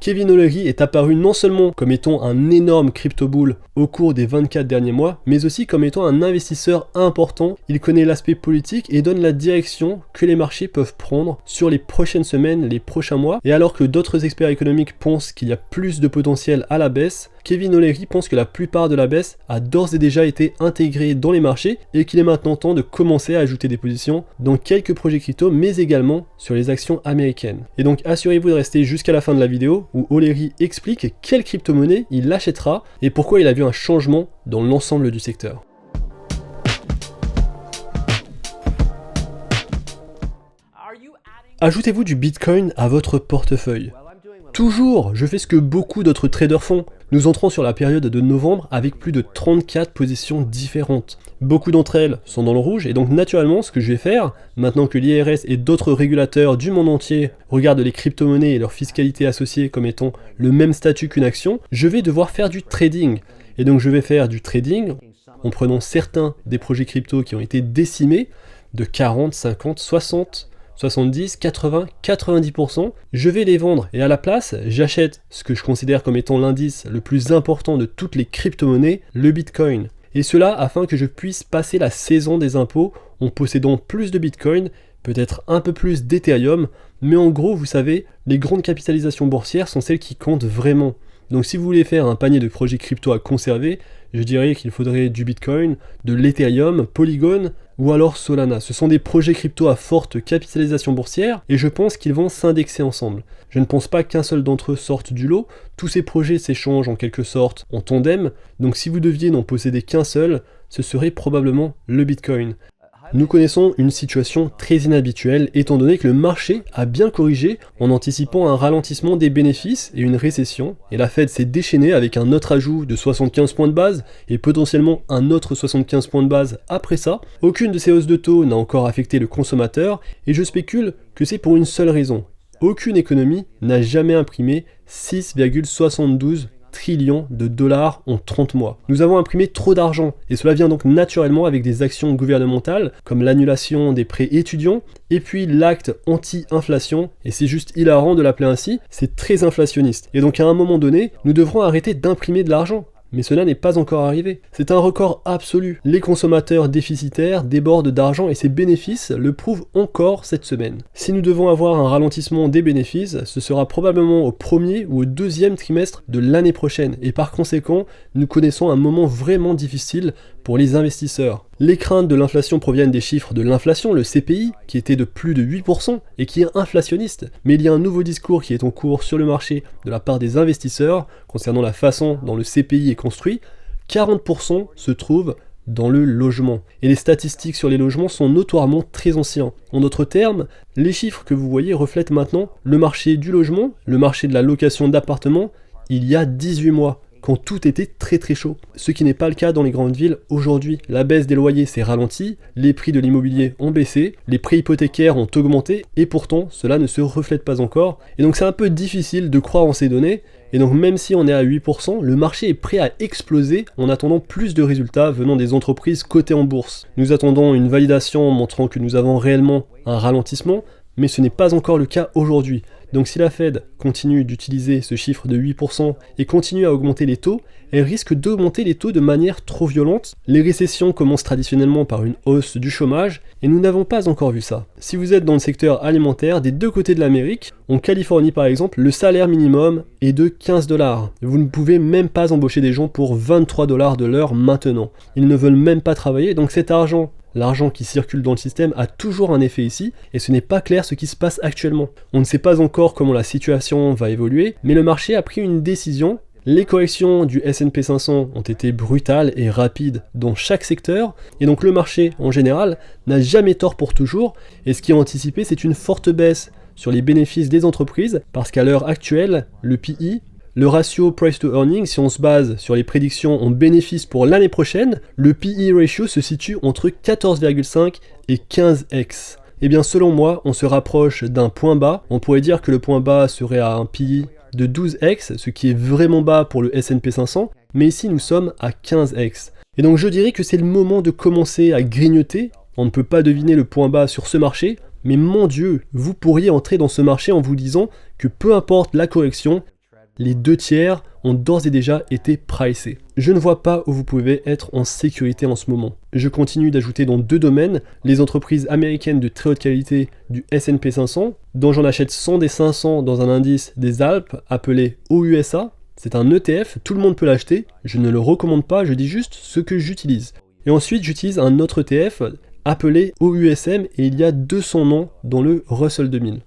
Kevin O'Leary est apparu non seulement comme étant un énorme crypto-bull au cours des 24 derniers mois, mais aussi comme étant un investisseur important. Il connaît l'aspect politique et donne la direction que les marchés peuvent prendre sur les prochaines semaines, les prochains mois. Et alors que d'autres experts économiques pensent qu'il y a plus de potentiel à la baisse, Kevin O'Leary pense que la plupart de la baisse a d'ores et déjà été intégrée dans les marchés et qu'il est maintenant temps de commencer à ajouter des positions dans quelques projets crypto, mais également sur les actions américaines. Et donc assurez-vous de rester jusqu'à la fin de la vidéo où O'Leary explique quelle crypto-monnaie il achètera et pourquoi il a vu un changement dans l'ensemble du secteur. Ajoutez-vous du Bitcoin à votre portefeuille. Toujours, je fais ce que beaucoup d'autres traders font. Nous entrons sur la période de novembre avec plus de 34 positions différentes. Beaucoup d'entre elles sont dans le rouge et donc naturellement ce que je vais faire, maintenant que l'IRS et d'autres régulateurs du monde entier regardent les crypto-monnaies et leur fiscalité associée comme étant le même statut qu'une action, je vais devoir faire du trading. Et donc je vais faire du trading en prenant certains des projets crypto qui ont été décimés de 40, 50, 60, 70, 80, 90%, je vais les vendre et à la place, j'achète ce que je considère comme étant l'indice le plus important de toutes les crypto-monnaies, le Bitcoin. Et cela afin que je puisse passer la saison des impôts en possédant plus de Bitcoin, peut-être un peu plus d'Ethereum, mais en gros, vous savez, les grandes capitalisations boursières sont celles qui comptent vraiment. Donc si vous voulez faire un panier de projets crypto à conserver, je dirais qu'il faudrait du Bitcoin, de l'Ethereum, Polygon ou alors Solana. Ce sont des projets crypto à forte capitalisation boursière et je pense qu'ils vont s'indexer ensemble. Je ne pense pas qu'un seul d'entre eux sorte du lot, tous ces projets s'échangent en quelque sorte en tandem, donc si vous deviez n'en posséder qu'un seul, ce serait probablement le Bitcoin. Nous connaissons une situation très inhabituelle étant donné que le marché a bien corrigé en anticipant un ralentissement des bénéfices et une récession, et la Fed s'est déchaînée avec un autre ajout de 75 points de base et potentiellement un autre 75 points de base après ça. Aucune de ces hausses de taux n'a encore affecté le consommateur et je spécule que c'est pour une seule raison. Aucune économie n'a jamais imprimé 6,72 trillions de dollars en 30 mois. Nous avons imprimé trop d'argent et cela vient donc naturellement avec des actions gouvernementales comme l'annulation des prêts étudiants et puis l'acte anti-inflation, et c'est juste hilarant de l'appeler ainsi, c'est très inflationniste. Et donc à un moment donné, nous devrons arrêter d'imprimer de l'argent. Mais cela n'est pas encore arrivé. C'est un record absolu. Les consommateurs déficitaires débordent d'argent et ces bénéfices le prouvent encore cette semaine. Si nous devons avoir un ralentissement des bénéfices, ce sera probablement au premier ou au deuxième trimestre de l'année prochaine. Et par conséquent, nous connaissons un moment vraiment difficile pour les investisseurs. Les craintes de l'inflation proviennent des chiffres de l'inflation, le CPI, qui était de plus de 8% et qui est inflationniste. Mais il y a un nouveau discours qui est en cours sur le marché de la part des investisseurs concernant la façon dont le CPI est construit. 40% se trouvent dans le logement. Et les statistiques sur les logements sont notoirement très anciens. En d'autres termes, les chiffres que vous voyez reflètent maintenant le marché du logement, le marché de la location d'appartements, il y a 18 mois. Quand tout était très très chaud. Ce qui n'est pas le cas dans les grandes villes aujourd'hui. La baisse des loyers s'est ralentie, les prix de l'immobilier ont baissé, les prêts hypothécaires ont augmenté, et pourtant cela ne se reflète pas encore. Et donc c'est un peu difficile de croire en ces données, et donc même si on est à 8%, le marché est prêt à exploser en attendant plus de résultats venant des entreprises cotées en bourse. Nous attendons une validation montrant que nous avons réellement un ralentissement, mais ce n'est pas encore le cas aujourd'hui. Donc si la Fed continue d'utiliser ce chiffre de 8% et continue à augmenter les taux, elle risque d'augmenter les taux de manière trop violente. Les récessions commencent traditionnellement par une hausse du chômage et nous n'avons pas encore vu ça. Si vous êtes dans le secteur alimentaire des deux côtés de l'Amérique, en Californie par exemple, le salaire minimum est de 15 $. Vous ne pouvez même pas embaucher des gens pour 23 $ de l'heure maintenant. Ils ne veulent même pas travailler, donc cet argent, l'argent qui circule dans le système a toujours un effet ici, et ce n'est pas clair ce qui se passe actuellement. On ne sait pas encore comment la situation va évoluer, mais le marché a pris une décision. Les corrections du S&P 500 ont été brutales et rapides dans chaque secteur, et donc le marché en général n'a jamais tort pour toujours, et ce qui est anticipé c'est une forte baisse sur les bénéfices des entreprises, parce qu'à l'heure actuelle, le PI, le ratio price to earning, si on se base sur les prédictions en bénéfices pour l'année prochaine, le PE ratio se situe entre 14,5 et 15x. Et bien selon moi, on se rapproche d'un point bas. On pourrait dire que le point bas serait à un PE de 12x, ce qui est vraiment bas pour le S&P 500, mais ici nous sommes à 15x. Et donc je dirais que c'est le moment de commencer à grignoter. On ne peut pas deviner le point bas sur ce marché, mais mon Dieu, vous pourriez entrer dans ce marché en vous disant que peu importe la correction, les 2/3 ont d'ores et déjà été pricés. Je ne vois pas où vous pouvez être en sécurité en ce moment. Je continue d'ajouter dans 2 domaines, les entreprises américaines de très haute qualité du S&P 500, dont j'en achète 100 des 500 dans un indice des Alpes appelé OUSA. C'est un ETF, tout le monde peut l'acheter, je ne le recommande pas, je dis juste ce que j'utilise. Et ensuite j'utilise un autre ETF appelé OUSM et il y a 200 noms dans le Russell 2000.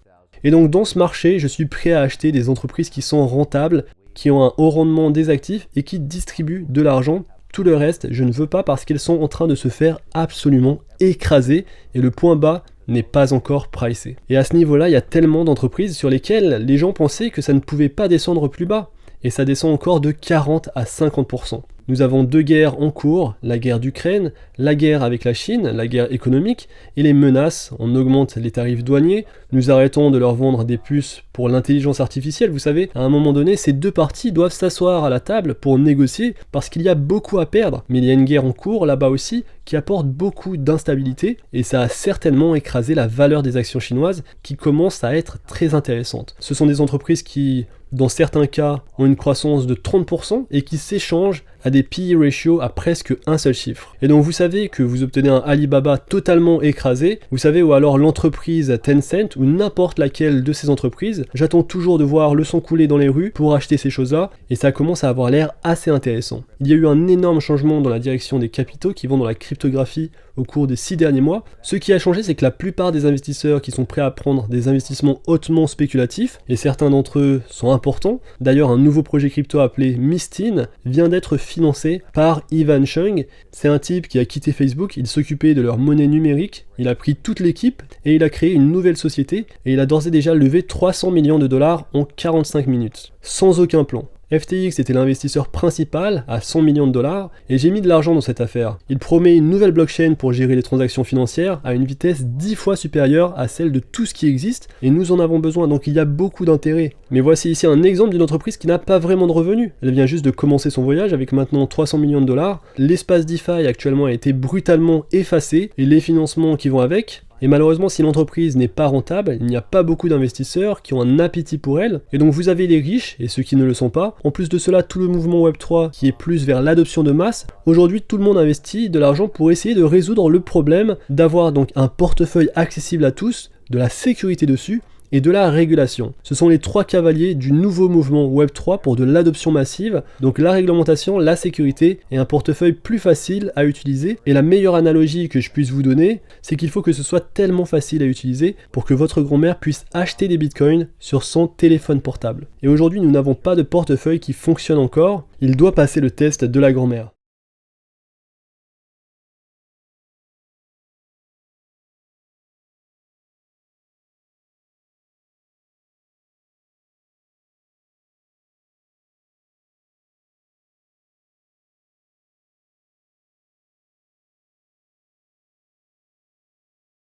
Et donc dans ce marché, je suis prêt à acheter des entreprises qui sont rentables, qui ont un haut rendement des actifs et qui distribuent de l'argent. Tout le reste, je ne veux pas parce qu'elles sont en train de se faire absolument écraser et le point bas n'est pas encore pricé. Et à ce niveau-là, il y a tellement d'entreprises sur lesquelles les gens pensaient que ça ne pouvait pas descendre plus bas. Et ça descend encore de 40 à 50%. Nous avons 2 guerres en cours, la guerre d'Ukraine, la guerre avec la Chine, la guerre économique, et les menaces, on augmente les tarifs douaniers, nous arrêtons de leur vendre des puces pour l'intelligence artificielle, vous savez, à un moment donné, ces 2 parties doivent s'asseoir à la table pour négocier, parce qu'il y a beaucoup à perdre, mais il y a une guerre en cours là-bas aussi, qui apporte beaucoup d'instabilité, et ça a certainement écrasé la valeur des actions chinoises, qui commence à être très intéressante. Ce sont des entreprises qui, dans certains cas, ont une croissance de 30% et qui s'échangent à des PE ratio à presque un seul chiffre. Et donc vous savez que vous obtenez un Alibaba totalement écrasé, vous savez, ou alors l'entreprise Tencent, ou n'importe laquelle de ces entreprises, j'attends toujours de voir le sang couler dans les rues pour acheter ces choses-là, et ça commence à avoir l'air assez intéressant. Il y a eu un énorme changement dans la direction des capitaux qui vont dans la cryptographie au cours des 6 derniers mois. Ce qui a changé, c'est que la plupart des investisseurs qui sont prêts à prendre des investissements hautement spéculatifs, et certains d'entre eux sont importants, d'ailleurs un nouveau projet crypto appelé Mistin vient d'être financé par Ivan Chung. C'est un type qui a quitté Facebook, il s'occupait de leur monnaie numérique, il a pris toute l'équipe et il a créé une nouvelle société et il a d'ores et déjà levé 300 millions de dollars en 45 minutes, sans aucun plan. FTX était l'investisseur principal à 100 millions de dollars et j'ai mis de l'argent dans cette affaire. Il promet une nouvelle blockchain pour gérer les transactions financières à une vitesse 10 fois supérieure à celle de tout ce qui existe et nous en avons besoin, donc il y a beaucoup d'intérêt. Mais voici ici un exemple d'une entreprise qui n'a pas vraiment de revenus. Elle vient juste de commencer son voyage avec maintenant 300 millions de dollars. L'espace DeFi actuellement a été brutalement effacé et les financements qui vont avec. Et malheureusement, si l'entreprise n'est pas rentable, il n'y a pas beaucoup d'investisseurs qui ont un appétit pour elle. Et donc vous avez les riches et ceux qui ne le sont pas. En plus de cela, tout le mouvement Web3 qui est plus vers l'adoption de masse. Aujourd'hui, tout le monde investit de l'argent pour essayer de résoudre le problème d'avoir donc un portefeuille accessible à tous, de la sécurité dessus, et de la régulation. Ce sont les 3 cavaliers du nouveau mouvement Web3 pour de l'adoption massive, donc la réglementation, la sécurité et un portefeuille plus facile à utiliser. Et la meilleure analogie que je puisse vous donner, c'est qu'il faut que ce soit tellement facile à utiliser pour que votre grand-mère puisse acheter des bitcoins sur son téléphone portable. Et aujourd'hui, nous n'avons pas de portefeuille qui fonctionne encore, il doit passer le test de la grand-mère.